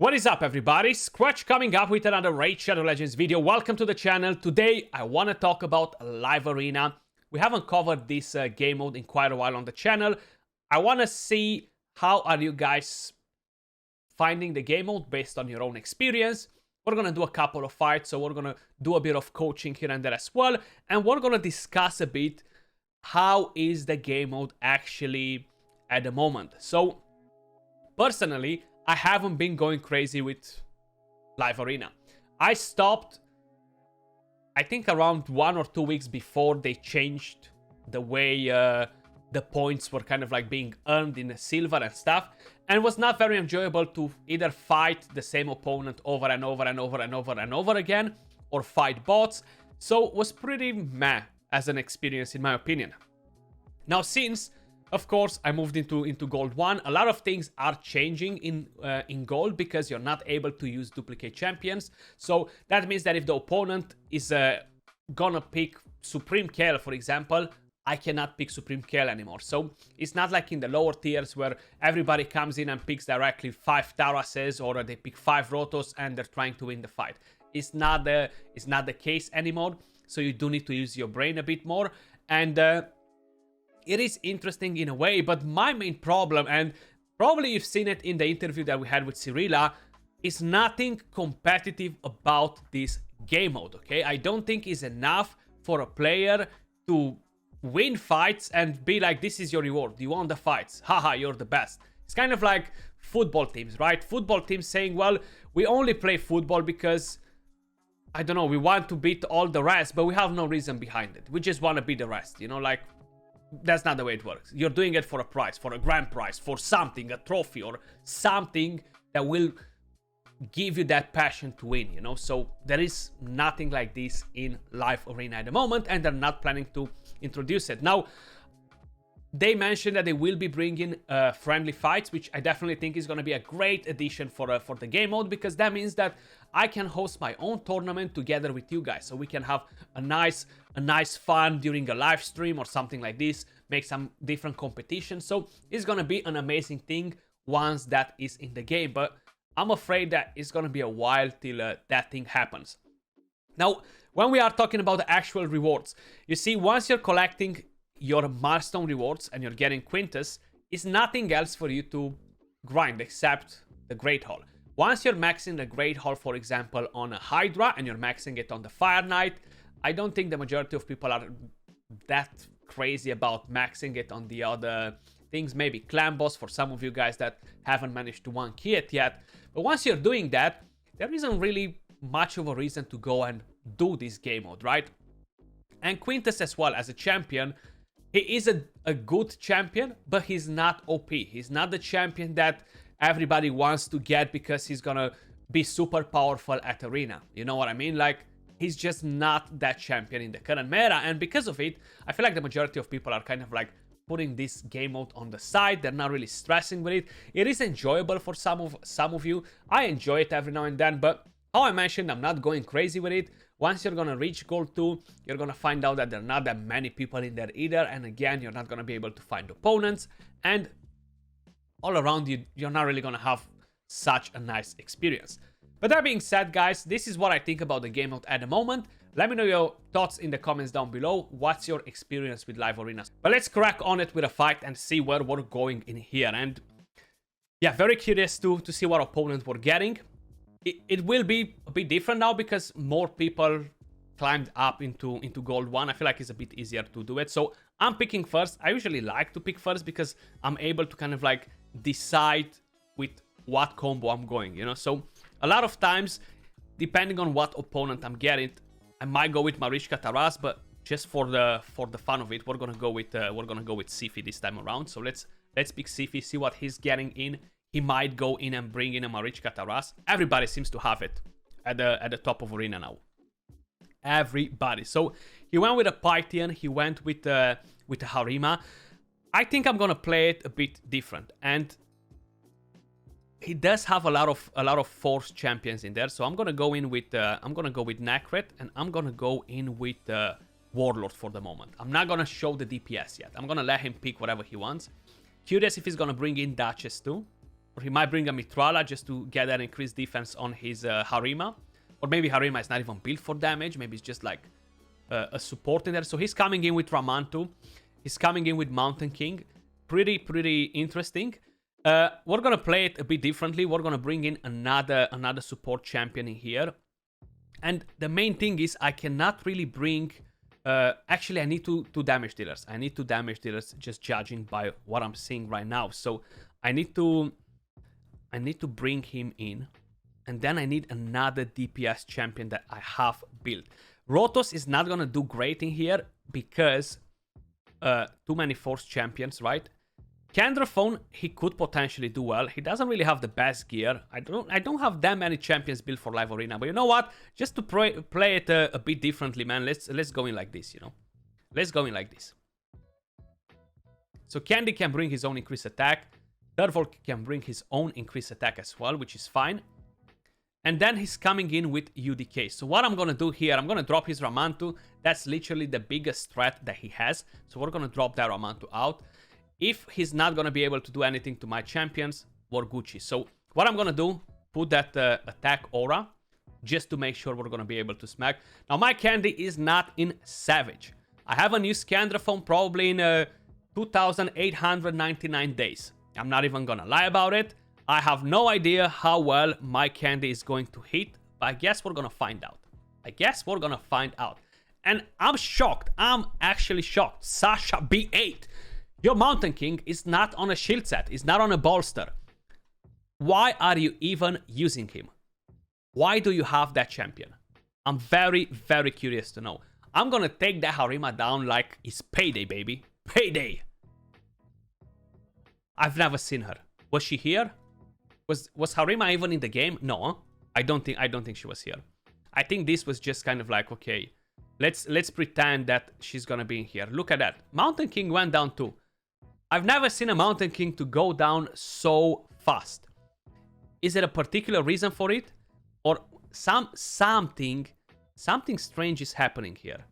What is up, everybody? Skratch coming up with another Raid Shadow Legends video. Welcome to the channel. Today I want to talk about Live Arena. We haven't covered this game mode in quite a while on the channel. I want to see how are you guys finding the game mode based on your own experience. We're going to do a couple of fights, so we're going to do a bit of coaching here and there as well. And we're going to discuss a bit how is the game mode actually at the moment. So, personally, I haven't been going crazy with Live Arena. I stopped, I think, around 1 or 2 weeks before they changed the way the points were kind of like being earned in the silver and stuff. And it was not very enjoyable to either fight the same opponent over and over and over and over and over again, or fight bots. So it was pretty meh as an experience, in my opinion. Now, since of course I moved into Gold 1, a lot of things are changing in Gold because you're not able to use duplicate champions. So that means that if the opponent is gonna pick Supreme Kale, for example, I cannot pick Supreme Kale anymore. So it's not like in the lower tiers where everybody comes in and picks directly 5 Tarases, or they pick 5 Rotos and they're trying to win the fight. It's not the case anymore. So you do need to use your brain a bit more. And it is interesting in a way, but my main problem, and probably you've seen it in the interview that we had with Cyrilla, is nothing competitive about this game mode, okay? I don't think it's enough for a player to win fights and be like, this is your reward, you won the fights, haha, you're the best. It's kind of like football teams, right? Football teams saying, well, we only play football because, I don't know, we want to beat all the rest, but we have no reason behind it. We just want to beat the rest, you know, like, that's not the way it works. You're doing it for a prize, for a grand prize, for something, a trophy, or something that will give you that passion to win, you know? So there is nothing like this in Live Arena at the moment, and they're not planning to introduce it. Now, they mentioned that they will be bringing friendly fights, which I definitely think is going to be a great addition for the game mode, because that means that I can host my own tournament together with you guys, so we can have a nice fun during a live stream or something like this, make some different competitions. So it's going to be an amazing thing once that is in the game, but I'm afraid that it's going to be a while till that thing happens. Now, when we are talking about the actual rewards, you see, once you're collecting your milestone rewards and you're getting Quintus, is nothing else for you to grind except the Great Hall. Once you're maxing the Great Hall, for example, on a Hydra, and you're maxing it on the Fire Knight, I don't think the majority of people are that crazy about maxing it on the other things. Maybe Clan Boss for some of you guys that haven't managed to 1-key it yet. But once you're doing that, there isn't really much of a reason to go and do this game mode, right? And Quintus as well, as a champion, he is a good champion, but he's not OP. He's not the champion that everybody wants to get because he's gonna be super powerful at Arena. You know what I mean? Like, he's just not that champion in the current meta, and because of it, I feel like the majority of people are kind of like putting this game mode on the side. They're not really stressing with it. It is enjoyable for some of you. I enjoy it every now and then, but how I mentioned, I'm not going crazy with it. Once you're gonna reach Gold 2, you're gonna find out that there are not that many people in there either, and again, you're not gonna be able to find opponents, and all around you, you're not really gonna have such a nice experience. But that being said, guys, this is what I think about the game mode at the moment. Let me know your thoughts in the comments down below. What's your experience with Live Arena? But let's crack on it with a fight and see where we're going in here. And yeah, very curious to see what opponent we're getting. It will be a bit different now because more people climbed up into Gold 1. I feel like it's a bit easier to do it. So I'm picking first. I usually like to pick first because I'm able to kind of like decide with what combo I'm going, you know? So a lot of times, depending on what opponent I'm getting, I might go with Marichka Taras, but just for the fun of it, we're gonna go with Sifi this time around. So let's pick Sifi, see what he's getting in. He might go in and bring in a Marichka Taras. Everybody seems to have it at the top of Arena now. Everybody. So he went with a Pythian. He went with a Harima. I think I'm gonna play it a bit different, and he does have a lot of Force champions in there. So I'm gonna go in with Nakret, and I'm gonna go in with Warlord for the moment. I'm not gonna show the DPS yet. I'm gonna let him pick whatever he wants. Curious if he's gonna bring in Duchess too. Or he might bring a Mitrala just to get that increased defense on his Harima. Or maybe Harima is not even built for damage. Maybe it's just like a support in there. So he's coming in with Ramantu. He's coming in with Mountain King. Pretty interesting. We're going to play it a bit differently. We're going to bring in another support champion in here. And the main thing is I cannot really bring... actually, I need two damage dealers. I need 2 damage dealers just judging by what I'm seeing right now. So I need to bring him in. And then I need another DPS champion that I have built. Rotos is not going to do great in here because too many force champions, right? Candraphone, he could potentially do well. He doesn't really have the best gear. I don't have that many champions built for Live Arena. But you know what? Just to play it a bit differently, man. Let's go in like this, you know. Let's go in like this. So Candy can bring his own increased attack. Turvol can bring his own increased attack as well, which is fine. And then he's coming in with UDK. So what I'm going to do here, I'm going to drop his Ramantu. That's literally the biggest threat that he has. So we're going to drop that Ramantu out. If he's not going to be able to do anything to my champions, we're Gucci. So what I'm going to do, put that attack aura, just to make sure we're going to be able to smack. Now, my Candy is not in Savage. I haven't used Candraphone probably in 2,899 days. I'm not even going to lie about it. I have no idea how well my Candy is going to hit, but I guess we're going to find out. And I'm shocked. I'm actually shocked. Sasha B8. Your Mountain King is not on a shield set. It's not on a bolster. Why are you even using him? Why do you have that champion? I'm very curious to know. I'm going to take that Harima down like it's payday, baby. Payday. I've never seen her. Was she here? Was Harima even in the game? No, I don't think she was here. I think this was just kind of like, okay, let's pretend that she's gonna be in here. Look at that. Mountain King went down too. I've never seen a Mountain King to go down so fast. Is there a particular reason for it? Or something strange is happening here.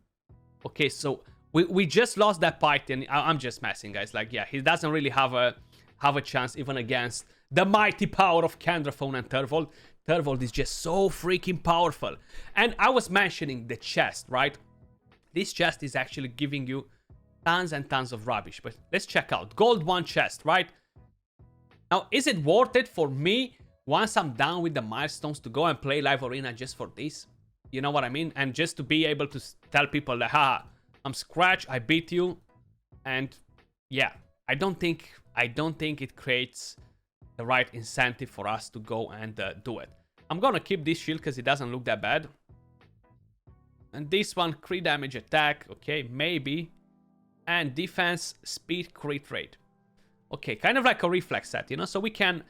Okay, so we just lost that fight, and I'm just messing, guys. Like, yeah, he doesn't really have a chance even against the mighty power of Candraphone and Turvold. Turvold is just so freaking powerful. And I was mentioning the chest, right? This chest is actually giving you tons and tons of rubbish. But let's check out. Gold 1 chest, right? Now, is it worth it for me, once I'm done with the milestones, to go and play Live Arena just for this? You know what I mean? And just to be able to tell people that, haha, I'm Skratch, I beat you. And yeah, I don't think it creates the right incentive for us to go and do it. I'm gonna keep this shield because it doesn't look that bad. And this one, crit damage attack, okay, maybe. And defense, speed, crit rate. Okay, kind of like a reflex set, you know? So we can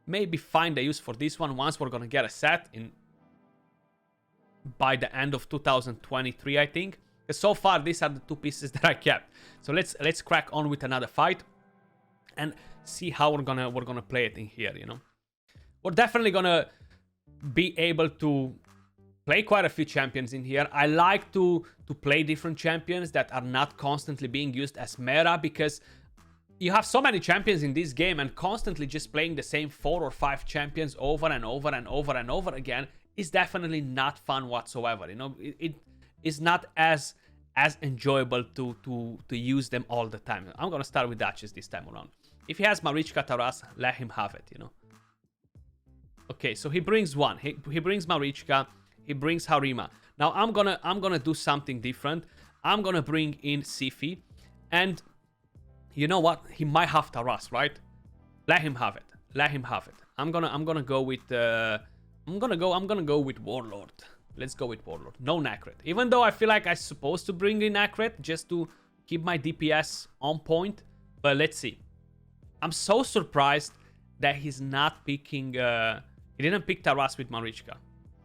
maybe find a use for this one once we're gonna get a set in by the end of 2023, I think. Because so far, these are the 2 pieces that I kept. So let's crack on with another fight and see how we're gonna play it in here, you know. We're definitely gonna be able to play quite a few champions in here. I like to play different champions that are not constantly being used as meta, because you have so many champions in this game, and constantly just playing the same 4 or 5 champions over and over and over and over again is definitely not fun whatsoever. You know, it is not as enjoyable to use them all the time. I'm gonna start with Duchess this time around. If he has Marichka Taras, let him have it, you know. Okay, so he brings one. He brings Marichka. He brings Harima. Now I'm gonna do something different. I'm gonna bring in Sifi, and you know what? He might have Taras, right? Let him have it. Let him have it. I'm gonna go with I'm gonna go with Warlord. Let's go with Warlord. No Nacret. Even though I feel like I'm supposed to bring in Nacret just to keep my DPS on point, but let's see. I'm so surprised that he's not picking... he didn't pick Taras with Marichka.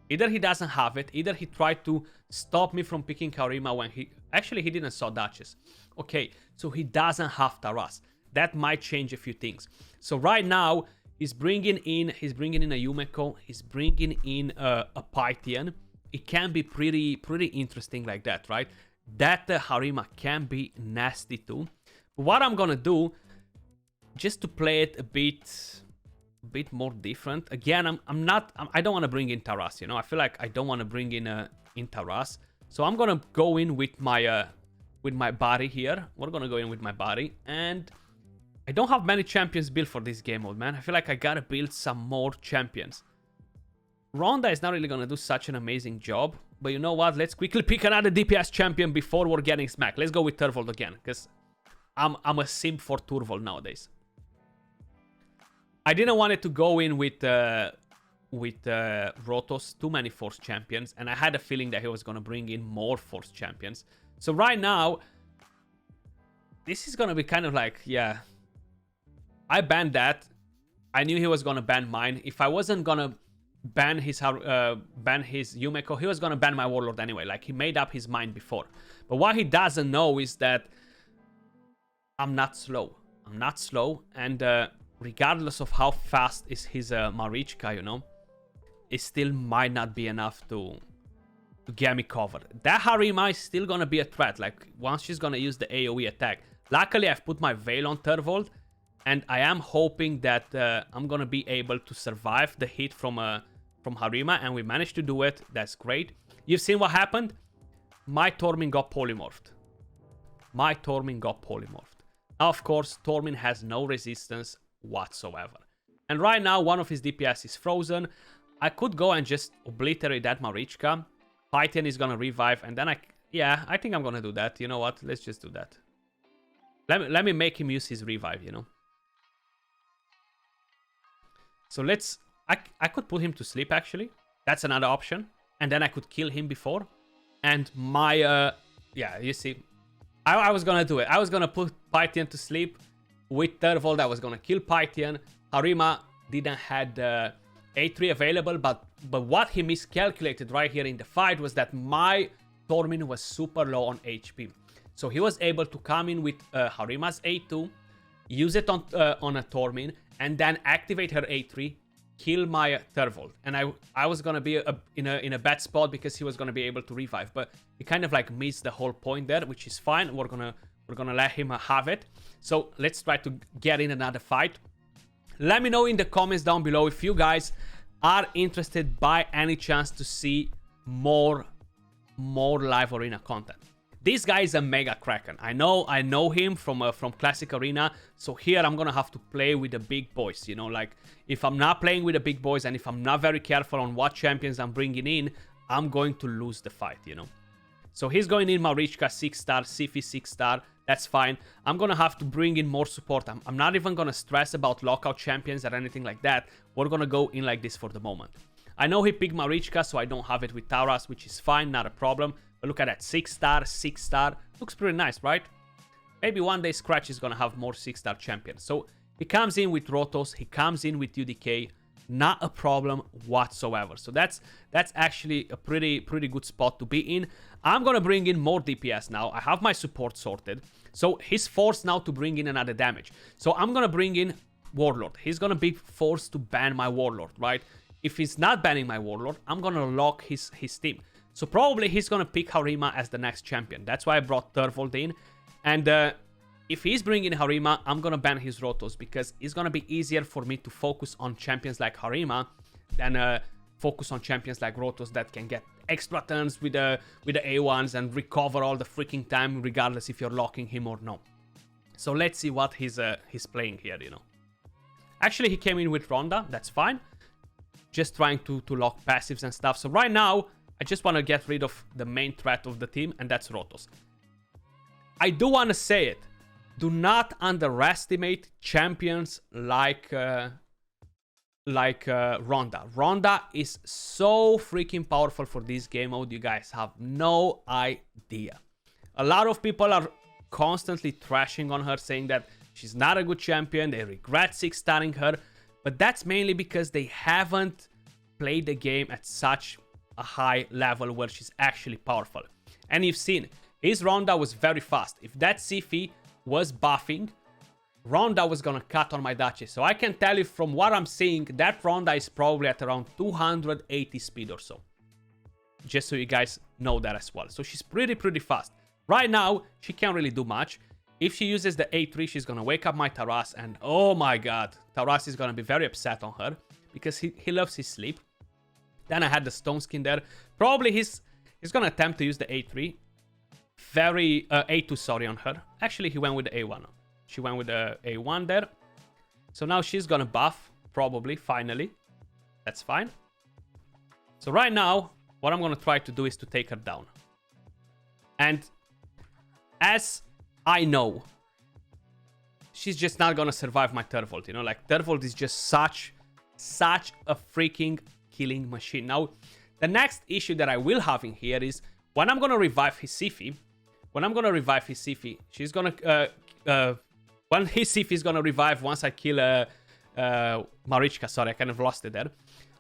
Either he doesn't have it, either he tried to stop me from picking Harima when he... Actually, he didn't saw Duchess. Okay, so he doesn't have Taras. That might change a few things. So right now, he's bringing in a Yumeko. He's bringing in a Pythian. It can be pretty interesting like that, right? That Harima can be nasty too. But what I'm gonna do, just to play it a bit a bit more different. Again, I don't want to bring in Taras, you know. I feel like I don't want to bring in Taras. So I'm gonna go in with my body here. We're gonna go in with my body, and I don't have many champions built for this game mode, man. I feel like I gotta build some more champions. Ronda is not really gonna do such an amazing job, but you know what? Let's quickly pick another DPS champion before we're getting smacked. Let's go with Turvold again, because I'm a simp for Turvold nowadays. I didn't want it to go in with Rotos, too many Force champions, and I had a feeling that he was gonna bring in more Force champions. So right now, this is gonna be kind of like, yeah, I banned that. I knew he was gonna ban mine. If I wasn't gonna ban his Yumeko, he was gonna ban my Warlord anyway. Like, he made up his mind before. But what he doesn't know is that I'm not slow. I'm not slow, and regardless of how fast is his Marichka, you know, it still might not be enough to get me covered. That Harima is still gonna be a threat. Like, once she's gonna use the AoE attack. Luckily, I've put my Veil on Turvold, and I am hoping that I'm gonna be able to survive the hit from Harima, and we managed to do it. That's great. You've seen what happened? My Tormin got polymorphed. My Tormin got polymorphed. Now, of course, Tormin has no resistance whatsoever. And right now, one of his DPS is frozen. I could go and just obliterate that Marichka. Python is gonna revive, and then I think I'm gonna do that. You know what? Let's just do that. Let me make him use his revive, you know. So I could put him to sleep, actually. That's another option. And then I could kill him before. And my, yeah, you see. I was gonna do it. I was gonna put Python to sleep with Turvold. I was gonna kill Python. Harima didn't had A3 available, but what he miscalculated right here in the fight was that my Tormin was super low on HP. So he was able to come in with Harima's A2, use it on a Tormin, and then activate her A3, kill my Turvold. And I was gonna be in a bad spot because he was gonna be able to revive, but he kind of like missed the whole point there, which is fine. We're gonna let him have it. So let's try to get in another fight. Let me know in the comments down below if you guys are interested by any chance to see more live arena content. This guy is a mega Kraken. I know him from Classic Arena. So here I'm gonna have to play with the big boys. You know, like if I'm not playing with the big boys and if I'm not very careful on what champions I'm bringing in, I'm going to lose the fight. You know. So he's going in Marichka 6-star, Sifi 6-star. That's fine. I'm gonna have to bring in more support. I'm not even gonna stress about lockout champions or anything like that. We're gonna go in like this for the moment. I know he picked Marichka, so I don't have it with Taras, which is fine, not a problem. But look at that, 6-star, 6-star. Looks pretty nice, right? Maybe one day Skratch is gonna have more 6-star champions. So he comes in with Rotos, he comes in with UDK. Not a problem whatsoever. So that's actually a pretty good spot to be in. I'm gonna bring in more DPS now. I have my support sorted. So he's forced now to bring in another damage. So I'm gonna bring in Warlord. He's gonna be forced to ban my Warlord, right? If he's not banning my Warlord, I'm gonna lock his team. So probably he's gonna pick Harima as the next champion. That's why I brought Turvold in. And if he's bringing Harima, I'm gonna ban his Rotos because it's gonna be easier for me to focus on champions like Harima than focus on champions like Rotos that can get extra turns with the A1s and recover all the freaking time regardless if you're locking him or not. So let's see what he's playing here, you know. Actually, he came in with Ronda. That's fine. Just trying to lock passives and stuff. So right now, I just want to get rid of the main threat of the team, and that's Rotos. I do want to say it. Do not underestimate champions like Ronda. Ronda is so freaking powerful for this game mode. You guys have no idea. A lot of people are constantly trashing on her, saying that she's not a good champion. They regret 6-starring her. But that's mainly because they haven't played the game at such a high level where she's actually powerful. And you've seen, his Ronda was very fast. If that Sifi was buffing, Ronda was gonna cut on my Duchess. So I can tell you from what I'm seeing, that Ronda is probably at around 280 speed or so. Just so you guys know that as well. So she's pretty fast. Right now, she can't really do much. if she uses the A3, she's gonna wake up my Taras, and oh my god, Taras is gonna be very upset on her because he loves his sleep. Then I had the Stone Skin there. Probably he's gonna attempt to use the A3. A2, sorry, on her. Actually, he went with the A1. She went with the A1 there. So now she's gonna buff, probably, finally. That's fine. So right now, what I'm gonna try to do is to take her down. And as I know, she's just not gonna survive my Turvold, you know? Like, Turvold is just such a freaking killing machine. Now, the next issue that I will have in here is when I'm gonna revive his Siphi, she's gonna when his Siphi is gonna revive once I kill Marichka. Sorry, I kind of lost it there.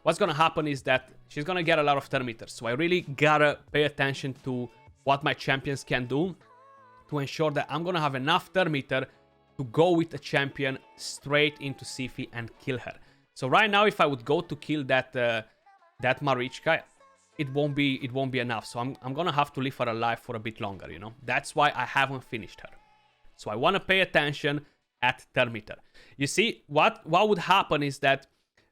What's gonna happen is that she's gonna get a lot of turn meters. So I really gotta pay attention to what my champions can do to ensure that I'm gonna have enough turn meter to go with a champion straight into Siphi and kill her. So right now, if I would go to kill that Marichka, it won't be enough. So I'm gonna have to leave her alive for a bit longer, you know. That's why I haven't finished her. So I want to pay attention at turn meter. You see, what would happen is that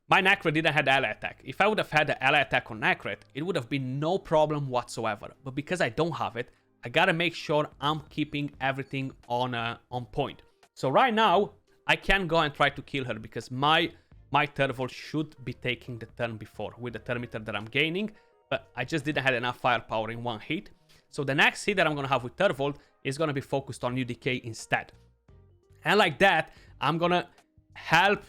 my Necret didn't have ally attack. If I would have had the ally attack on Necret, it would have been no problem whatsoever. But because I don't have it, I gotta make sure I'm keeping everything on point. So right now, I can go and try to kill her because my Turvold should be taking the turn before with the turn meter that I'm gaining. But I just didn't have enough firepower in one hit. So the next hit that I'm gonna have with Turvold is gonna be focused on UDK instead. And like that, I'm gonna help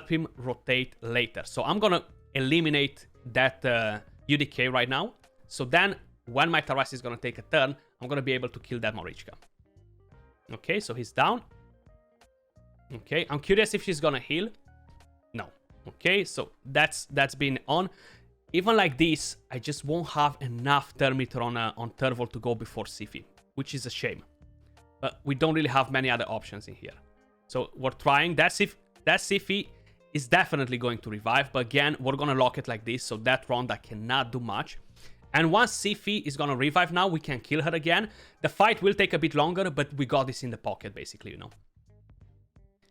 him rotate later. So I'm gonna eliminate that UDK right now. So then when my Taras is gonna take a turn, I'm gonna be able to kill that Marichka. Okay, so he's down. Okay, I'm curious if she's gonna heal. No. Okay, so that's been on. Even like this, I just won't have enough turn meter on Turvold to go before Siphi, which is a shame. But we don't really have many other options in here. So we're trying. That Siphi is definitely going to revive, but again, we're gonna lock it like this, so that round I cannot do much. And once Siphi is gonna revive now, we can kill her again. The fight will take a bit longer, but we got this in the pocket, basically, you know.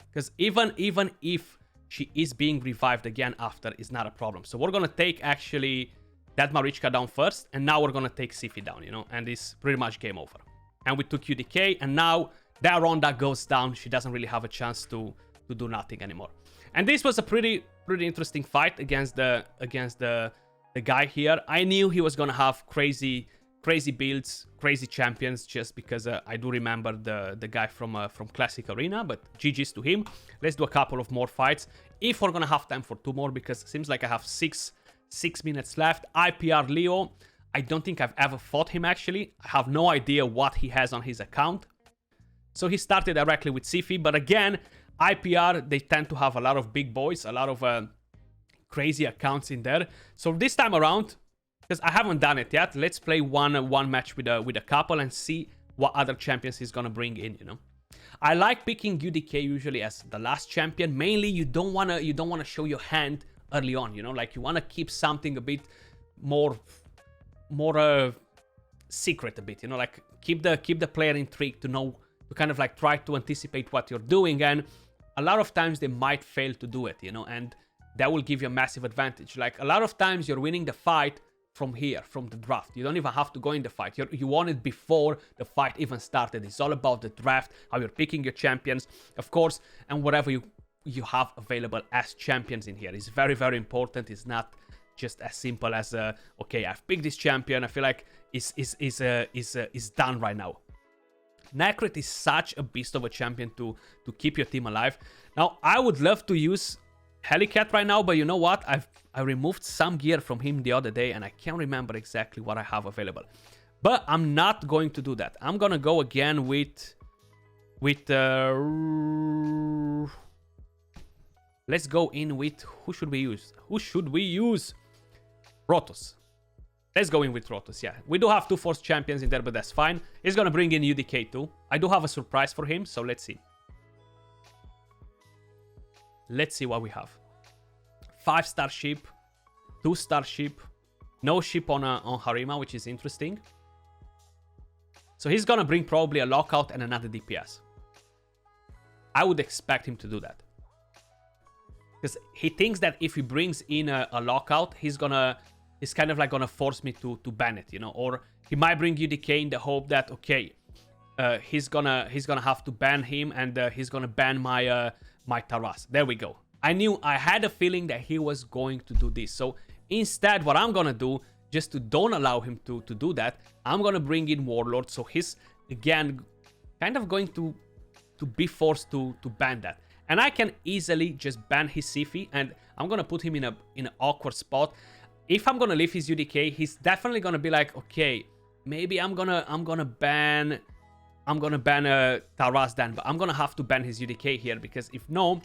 Because even if she is being revived again after, is not a problem. So we're gonna take actually that Marichka down first, and now we're gonna take Siphi down, you know, and it's pretty much game over. And we took UDK, and now that Ronda goes down, she doesn't really have a chance to do nothing anymore. And this was a pretty interesting fight against the guy here. I knew he was gonna have crazy builds, crazy champions, just because I do remember the guy from Classic Arena, but GG's to him. Let's do a couple of more fights, if we're gonna have time for 2 more, because it seems like I have 6 minutes left. IPR Leo, I don't think I've ever fought him actually. I have no idea what he has on his account. So he started directly with Siphi, but again, IPR, they tend to have a lot of big boys, a lot of crazy accounts in there. So this time around, because I haven't done it yet, let's play one match with a couple and see what other champions he's gonna bring in, you know. I like picking UDK usually as the last champion. Mainly, you don't wanna show your hand early on, you know, like you wanna keep something a bit more secret a bit, you know, like keep the player intrigued to know, to kind of like try to anticipate what you're doing. And a lot of times they might fail to do it, you know, and that will give you a massive advantage. Like a lot of times you're winning the fight from here, from the draft. You don't even have to go in the fight. You won it before the fight even started. It's all about the draft, how you're picking your champions, of course, and whatever you have available as champions in here is very, very important. It's not just as simple as okay, I've picked this champion. I feel like is done right now. Necret is such a beast of a champion to keep your team alive. Now, I would love to use Helicat right now, but you know what? I removed some gear from him the other day, and I can't remember exactly what I have available. But I'm not going to do that. I'm gonna go again with let's go in with, who should we use? Rotos. Let's go in with Rotos, yeah. We do have 2 Force champions in there, but that's fine. He's gonna bring in UDK too. I do have a surprise for him, so let's see. Let's see what we have. 5-star ship, 2-star ship, no ship on Harima, which is interesting. So he's gonna bring probably a lockout and another DPS. I would expect him to do that. Because he thinks that if he brings in a lockout, he's kind of like gonna force me to ban it, you know? Or he might bring UDK in the hope that, okay, he's gonna have to ban him, and he's gonna ban my my Taras. There we go. I had a feeling that he was going to do this. So instead, what I'm gonna do, just to don't allow him to do that, I'm gonna bring in Warlord. So he's again kind of going to be forced to ban that. And I can easily just ban his Sifi, and I'm gonna put him in an awkward spot. If I'm gonna leave his UDK, he's definitely gonna be like, okay, maybe I'm gonna ban Taras then, but I'm gonna have to ban his UDK here, because if no,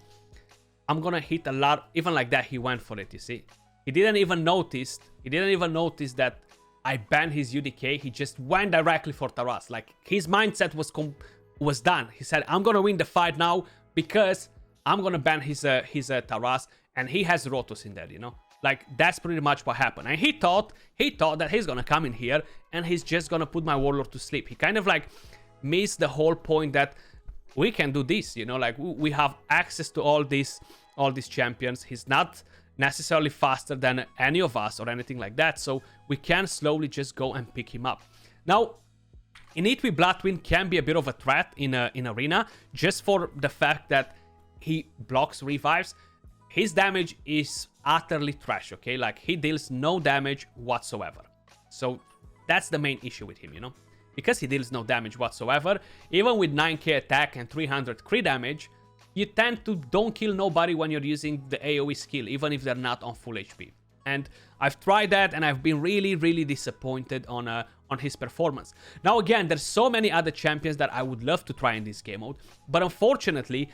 I'm gonna hit a lot. Even like that, he went for it, you see. He didn't even notice that I banned his UDK. He just went directly for Taras. Like, his mindset was done. He said, I'm gonna win the fight now because I'm gonna ban his Taras, and he has Rotos in there, you know. Like, that's pretty much what happened. And he thought that he's gonna come in here and he's just gonna put my Warlord to sleep. He kind of like missed the whole point that we can do this, you know. Like, we have access to all these champions. He's not necessarily faster than any of us or anything like that, so we can slowly just go and pick him up. Now, Innate with Bloodwind can be a bit of a threat in Arena, just for the fact that he blocks revives. His damage is utterly trash, okay? Like, he deals no damage whatsoever. So that's the main issue with him, you know? Because he deals no damage whatsoever, even with 9k attack and 300 crit damage, you tend to don't kill nobody when you're using the AoE skill, even if they're not on full HP. And I've tried that, and I've been really, really disappointed on his performance. Now, again, there's so many other champions that I would love to try in this game mode, but unfortunately,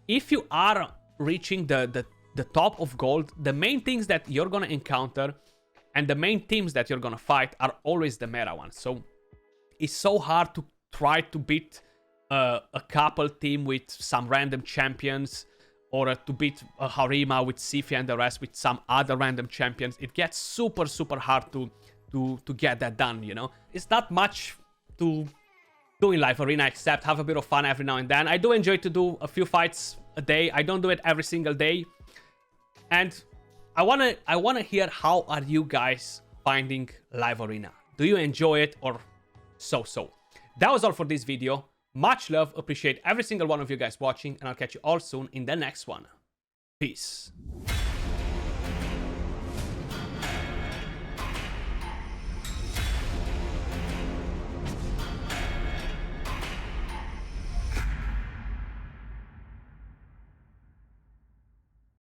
if you are reaching the top of gold, the main things that you're gonna encounter and the main teams that you're gonna fight are always the meta ones. So it's so hard to try to beat a couple team with some random champions, or to beat a Harima with Sifi and the rest with some other random champions. It gets super, super hard to get that done, you know? It's not much to do in Live Arena except have a bit of fun every now and then. I do enjoy to do a few fights a day. I don't do it every single day. And I wanna hear, how are you guys finding Live Arena? Do you enjoy it, or so? That was all for this video. Much love, appreciate every single one of you guys watching, and I'll catch you all soon in the next one. Peace.